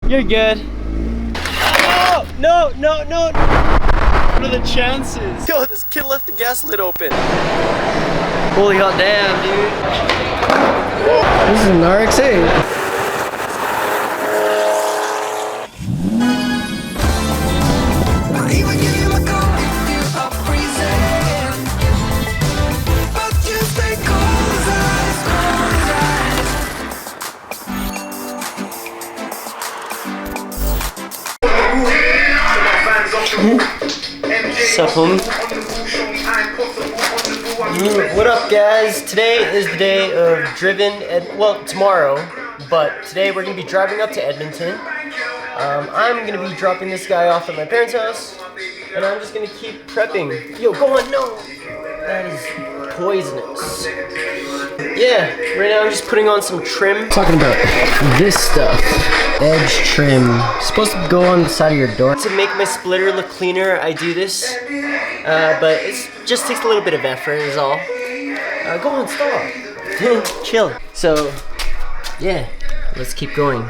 You're good. Oh, no. What are the chances? Yo, this kid left the gas lid open. Holy hot damn, dude. This is an RX-8. Sup, homie? What up, guys? Today is the day of well, tomorrow, but today we're gonna be driving up to Edmonton. I'm gonna be dropping this guy off at my parents' house, and I'm just gonna keep prepping. Yo, go on, no! That is poisonous. Yeah, right now I'm just putting on some trim. Talking about this stuff. Edge trim. It's supposed to go on the side of your door. To make my splitter look cleaner, I do this. But it just takes a little bit of effort is all. Go on, stop. Chill. So, yeah, let's keep going.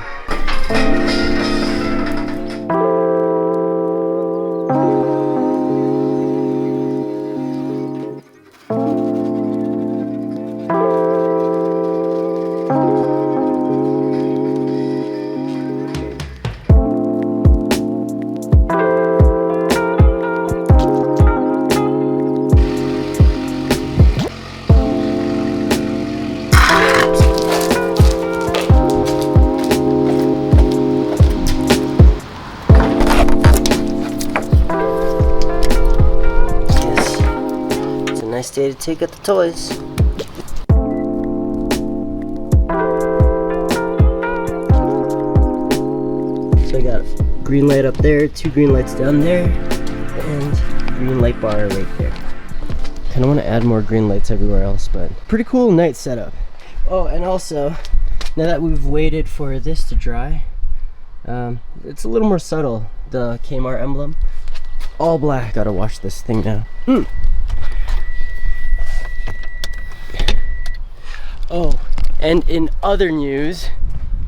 Nice day to take out the toys. So I got a green light up there, 2 green lights down there, and green light bar right there. Kinda wanna add more green lights everywhere else, but pretty cool night setup. Oh, and also, now that we've waited for this to dry, it's a little more subtle, the Kmart emblem. All black. Gotta wash this thing now. Oh, and in other news,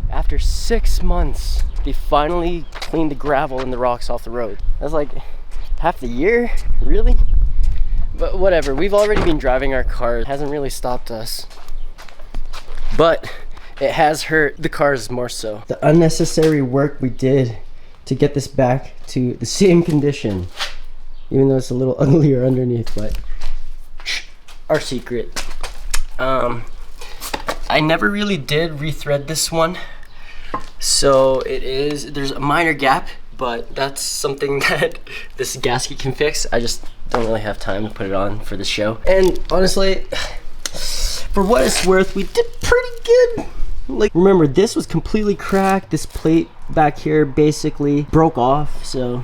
after 6 months, they finally cleaned the gravel and the rocks off the road. That's like half the year, really? But whatever, we've already been driving our car. It hasn't really stopped us. But it has hurt the cars more so. The unnecessary work we did to get this back to the same condition, even though it's a little uglier underneath, but our secret. I never really did rethread this one, so there's a minor gap, but that's something that this gasket can fix. I just don't really have time to put it on for the show. And honestly, for what it's worth, we did pretty good. Like, remember, this was completely cracked. This plate back here basically broke off, so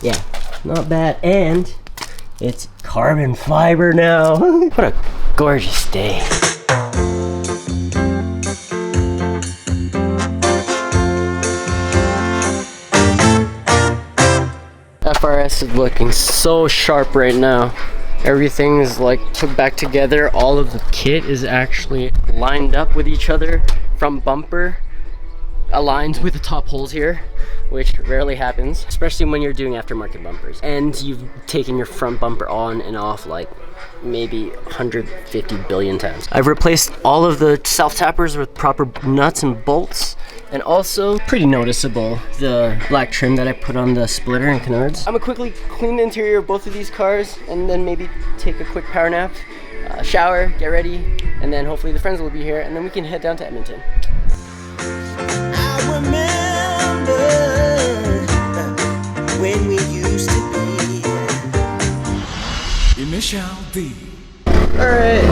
yeah, not bad. And it's carbon fiber now. What a gorgeous day. FRS is looking so sharp right now. Everything is like put back together. All of the kit is actually lined up with each other. From bumper aligns with the top holes here, which rarely happens, especially when you're doing aftermarket bumpers. And you've taken your front bumper on and off like maybe 150 billion times. I've replaced all of the self-tappers with proper nuts and bolts. And also, pretty noticeable, the black trim that I put on the splitter and canards. I'm gonna quickly clean the interior of both of these cars and then maybe take a quick power nap, shower, get ready, and then hopefully the friends will be here and then we can head down to Edmonton. I remember when we used to be. Initial D. Alright.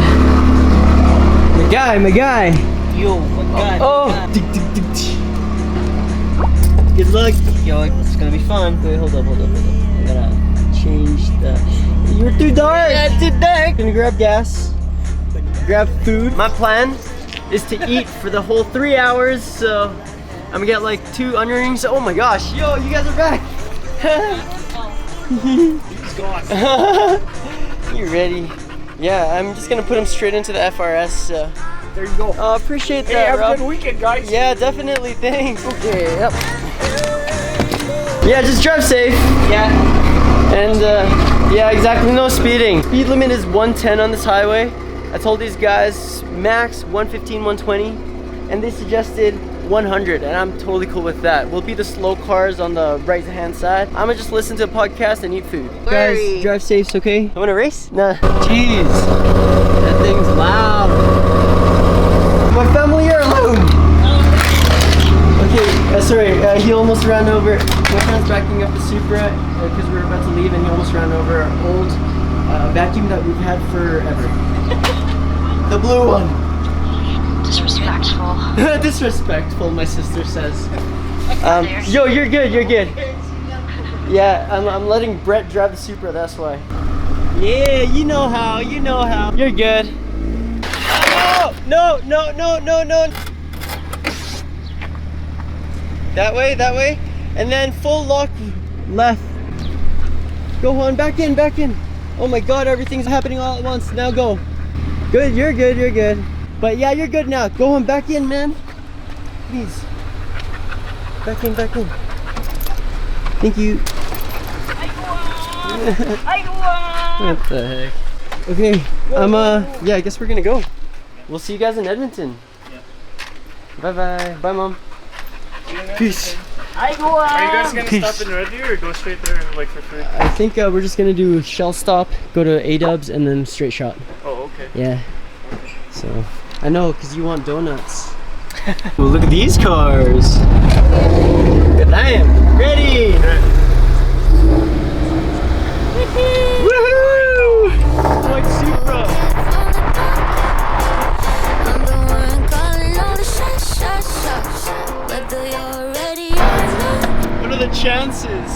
My guy. Yo, my guy. Oh! Good luck. Yo, it's gonna be fun. Wait, hold up. I gotta change the... You're too dark! Yeah, it's too dark! Gonna grab gas, grab food. My plan is to eat for the whole 3 hours, so I'm gonna get like 2 onion rings. Oh my gosh, yo, you guys are back! He's gone. You ready? Yeah, I'm just gonna put him straight into the FRS. There you go. Oh, appreciate Hey, that, have a Rob. good weekend, guys. Yeah, definitely. Thanks. Okay. Yep. Yeah, just drive safe. Yeah. And yeah, exactly. No speeding. Speed limit is 110 on this highway. I told these guys max 115, 120, and they suggested 100, and I'm totally cool with that. We'll be the slow cars on the right hand side. I'm gonna just listen to a podcast and eat food. Guys, drive safe, okay? You wanna race? Nah. Jeez, that thing's loud. My family are alone. Okay, sorry, he almost ran over. My friend's backing up the Supra because we were about to leave, and he almost ran over our old vacuum that we've had forever. The blue one. Disrespectful. Disrespectful, my sister says. Yo, you're good, you're good. Yeah, I'm letting Brett drive the Supra, that's why. Yeah, you know how, you know how. You're good. No, no, no, no, no. That way. And then full lock left. Go on, back in, back in. Oh my God, everything's happening all at once. Now go. Good, you're good, you're good. But yeah, you're good now. Go on, back in, man. Please. Back in, back in. Thank you. What the heck? Okay, yeah, I guess we're gonna go. We'll see you guys in Edmonton. Yeah. Bye-bye. Bye, Mom. Peace. Are you guys gonna stop in Red Deer or go straight there like for free? I think we're just gonna do Shell stop, go to A-Dubs, and then straight shot. Oh, okay. Yeah. So, I know, because you want donuts. Well, look at these cars. Good damn. Ready. Woohoo! Like Supra. What are the chances?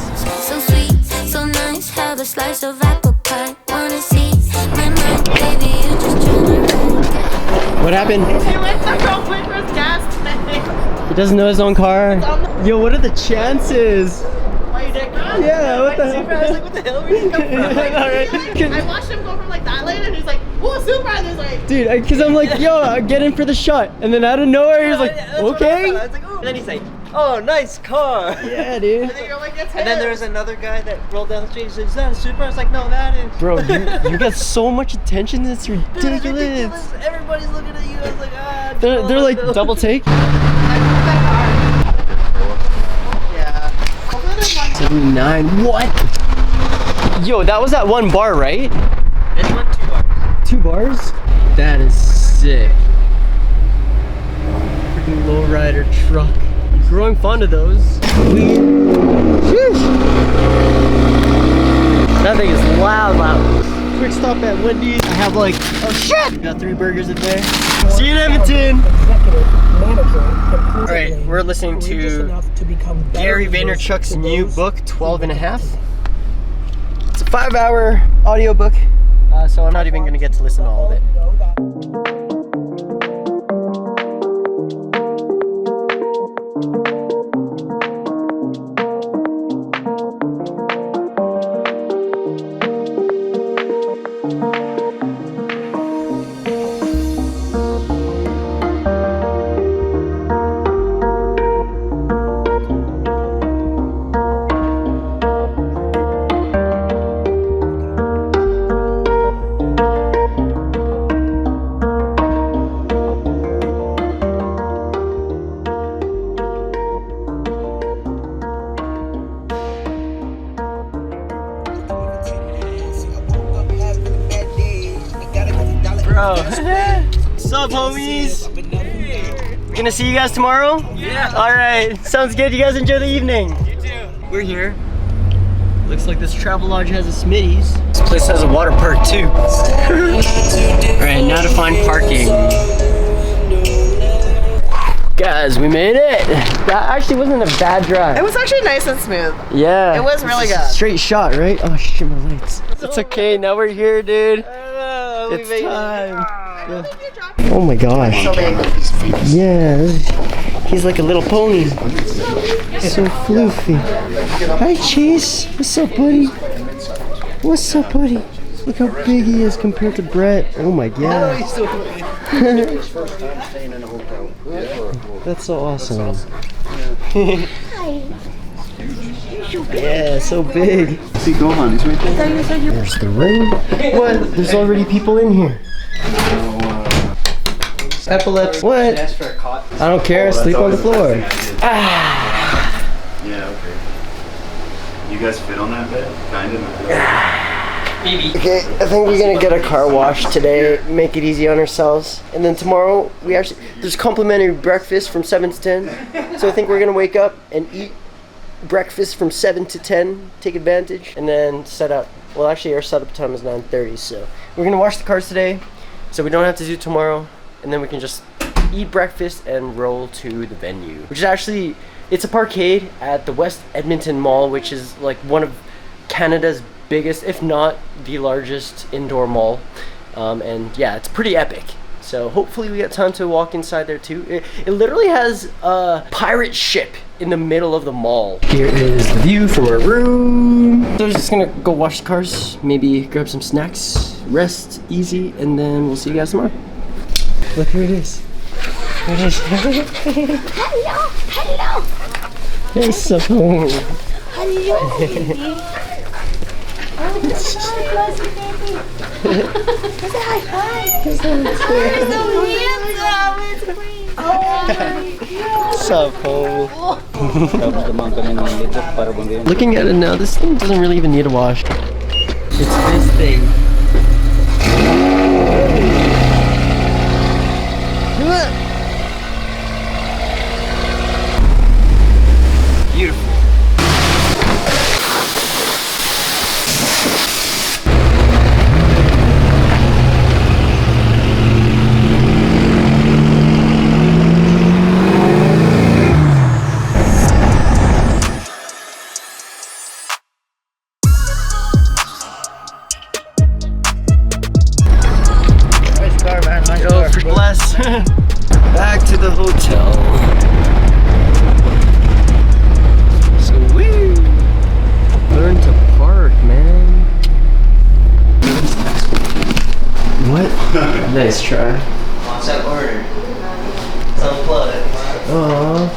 So sweet, so nice, have a slice of apple pie. Wanna see my mind, baby, you just turn around. What happened? He went to go put his gas tank. He doesn't know his own car. Yo, what are the chances? Why you dick? Yeah, what the hell? I was like, what the hell? Where did he come from? I watched him go from like that lane, and he's like, "Oh, Supra!" And he's like, Dude, because I'm like, yo, get in for the shot. And then out of nowhere, he's like, okay. I was like, oh. And then he's like, oh, nice car. Yeah, dude. and then you're like, "It's him." And then there was another guy that rolled down the street. He said, is that a Supra? I was like, no, that is. Bro, you got so much attention, it's Dude, it's ridiculous. Everybody's looking at you. I was like, ah. They're like double take. Yeah. Hopefully there's one. 79. What? Yo, that was that one bar, right? This one, 2 bars. 2 bars? That is sick. Freaking lowrider truck. Growing fond of those. Sheesh. That thing is loud. Quick stop at Wendy's. I have like, oh shit! Got 3 burgers in there. See you in Edmonton! Alright, we're listening to Gary Vaynerchuk's new book, 12 and a half. It's a 5-hour audiobook, so I'm not even gonna get to listen to all of it. Bro. What's up, homies? We're gonna see you guys tomorrow? Yeah. Alright, sounds good. You guys enjoy the evening. You too. We're here. Looks like this travel lodge has a Smitty's. This place has a water park too. Alright, now to find parking. Guys, we made it. That actually wasn't a bad drive. It was actually nice and smooth. Yeah. It was really good. Straight shot, right? Oh shit, my lights. It's okay, now we're here, dude. It's time. Yeah. Oh my gosh. So big. Yeah. He's like a little pony. So floofy. Hi, Chase. What's up, buddy? What's up, buddy? Look how big he is compared to Brett. Oh my god. First time staying in a hotel. That's so awesome. Yeah, so big. See Gohan, he's right there. There's the room. What? There's already people in here. Epilepsy. What? Ask for a cot. I don't care. Sleep on the floor. Yeah, okay. You guys fit on that bed? Kind of. Maybe. Okay, I think we're gonna get a car wash today, make it easy on ourselves, and then tomorrow there's complimentary breakfast from 7 to 10. So I think we're gonna wake up and eat breakfast from 7 to 10, take advantage, and then set up. Well, actually, our setup time is 9:30, so we're gonna wash the cars today, so we don't have to do tomorrow, and then we can just eat breakfast and roll to the venue, which is actually, it's a parkade at the West Edmonton Mall, which is like one of Canada's biggest, if not the largest indoor mall, and yeah, it's pretty epic. So hopefully we get time to walk inside there too. It literally has a pirate ship in the middle of the mall. Here is the view from our room. So we're just gonna go wash the cars, maybe grab some snacks, rest easy, and then we'll see you guys tomorrow. Look who it is. Here it is. Hello, hello, Hey, Sapo. hello, baby. Oh, that's so close, baby. Say hi. Hi. You're so handsome. It's great. Oh my God. Sapo. Looking at it now, this thing doesn't really even need a wash. It's this thing. Beautiful. Nice car, man. Nice Yo, car. for bless. Back to the hotel. So woo! Learn to park, man. What? Nice try. What's that order? It's unplugged. Aww.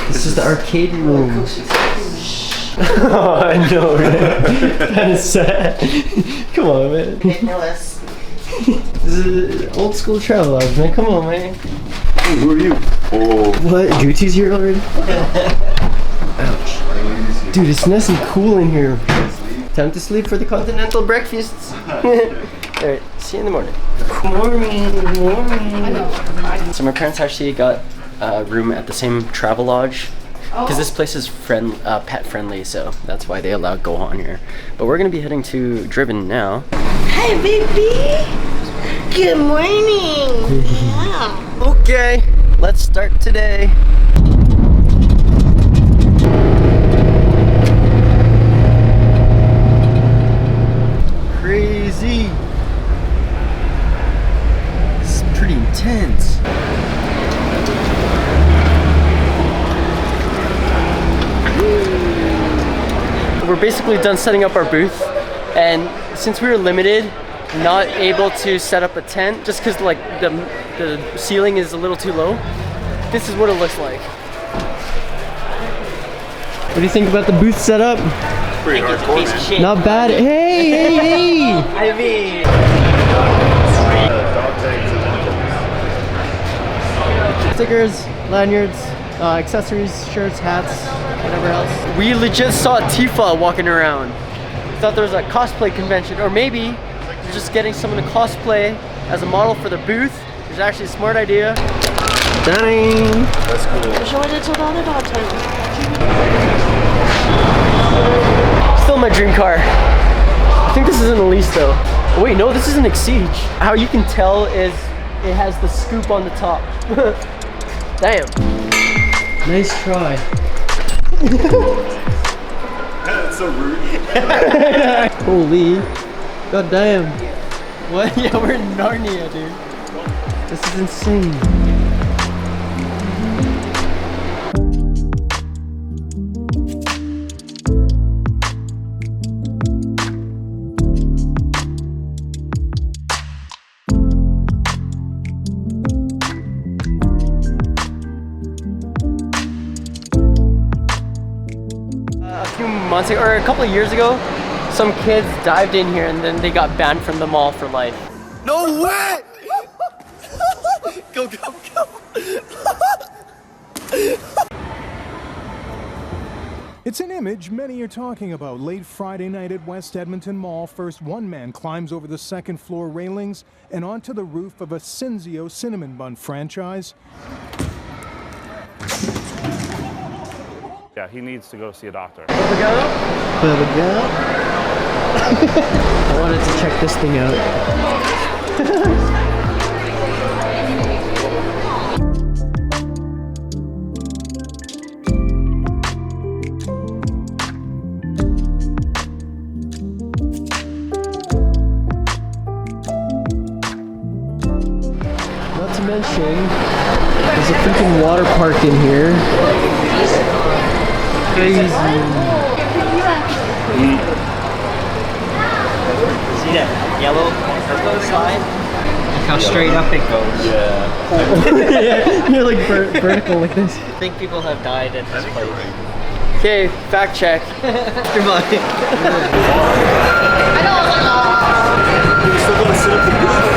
This is the arcade room. Oh, I know, right? Kind of sad. Come on, man. This is old school travel logs, man. Come on, man. Who are you? Oh. What? Jutti's here already? Ouch. Dude, it's nice and cool in here. Time to sleep for the continental breakfasts. Alright, see you in the morning. Morning. So my parents actually got a room at the same travel lodge. Because this place is pet friendly, so that's why they allow Gohan here. But we're gonna be heading to Driven now. Hi, baby. Good morning. Yeah. Okay, let's start today. Crazy. This is pretty intense. We're basically done setting up our booth, and since we were limited, not able to set up a tent just because like the ceiling is a little too low, this is what it looks like. What do you think about the booth setup? Pretty hardcore, man. Not bad. Hey! I mean, Dog tags. Stickers, lanyards, accessories, shirts, hats, whatever else. We legit saw Tifa walking around. Thought there was a cosplay convention, or maybe just getting someone to cosplay as a model for the booth. It was actually a smart idea. Dang! That's cool. Still my dream car. I think this isn't a lease though. Oh, wait, no, this is an Exige. How you can tell is it has the scoop on the top. Damn. Nice try. That's so rude. Holy. God damn. What? Yeah, we're in Narnia, dude. This is insane. few months ago, or a couple of years ago, some kids dived in here and then they got banned from the mall for life. No way! Go, go, go! It's an image many are talking about. Late Friday night at West Edmonton Mall, first one man climbs over the second floor railings and onto the roof of a Cinzio cinnamon bun franchise. Yeah, he needs to go see a doctor. I wanted to check this thing out. Not to mention, there's a freaking water park in here. Crazy. See that yellow purple slide? Look how straight up it goes. Yeah, you're like vertical like this. I think people have died at this place. Okay, fact check. Goodbye. You're still gonna sit up the booth?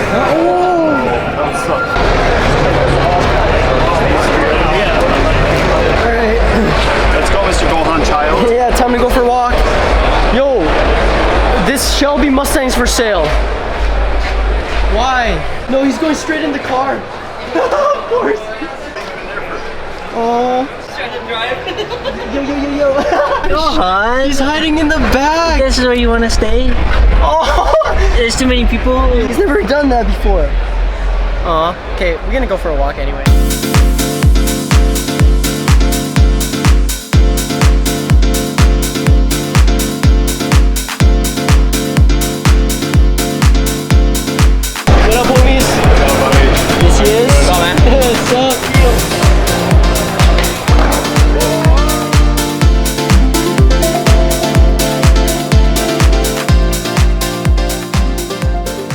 That sucks. Alright. Let's go, Mr. Gohan child. Yeah, time to go for a walk. Yo, this Shelby Mustang's for sale. Why? No, he's going straight in the car. Of course. Oh. Yo. Gohan! He's hiding in the back. This is where you want to stay? Oh. There's too many people. He's never done that before. Aw. Okay, we're gonna go for a walk anyway. What up, homies? Yes, he is. What's up, man? What's up?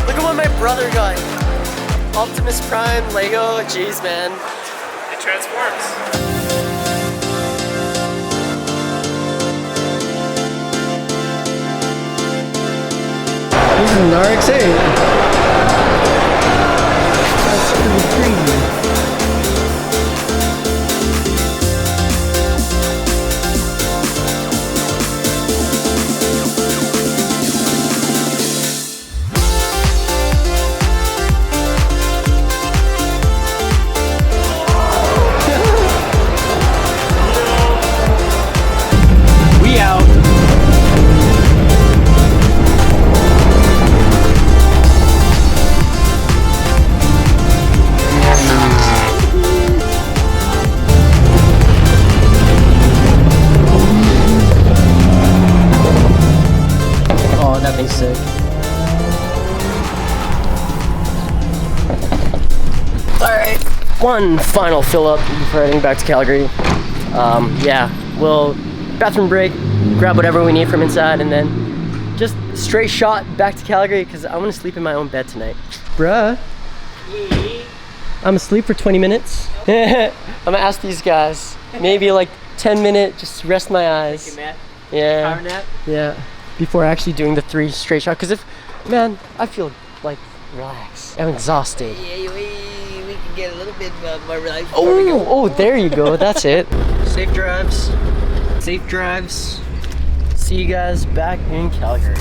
Look at what my brother got. Optimus Prime Lego. Jeez, man. It transforms. This is an RX-8. That's pretty crazy. We out. Oh, that thing's sick. Alright, one final fill up before heading back to Calgary. Yeah, we'll bathroom break, grab whatever we need from inside, and then just straight shot back to Calgary because I want to sleep in my own bed tonight. Bruh. I'm asleep for 20 minutes. I'm gonna ask these guys. Maybe like 10 minutes, just rest my eyes. Yeah. Power nap? Yeah. Before actually doing the 3 straight shot. Because man, I feel like relaxed. I'm exhausted. Yeah, we can get a little bit more relaxed. before we go. Oh, there you go. That's it. Safe drives. Safe drives. See you guys back in Calgary.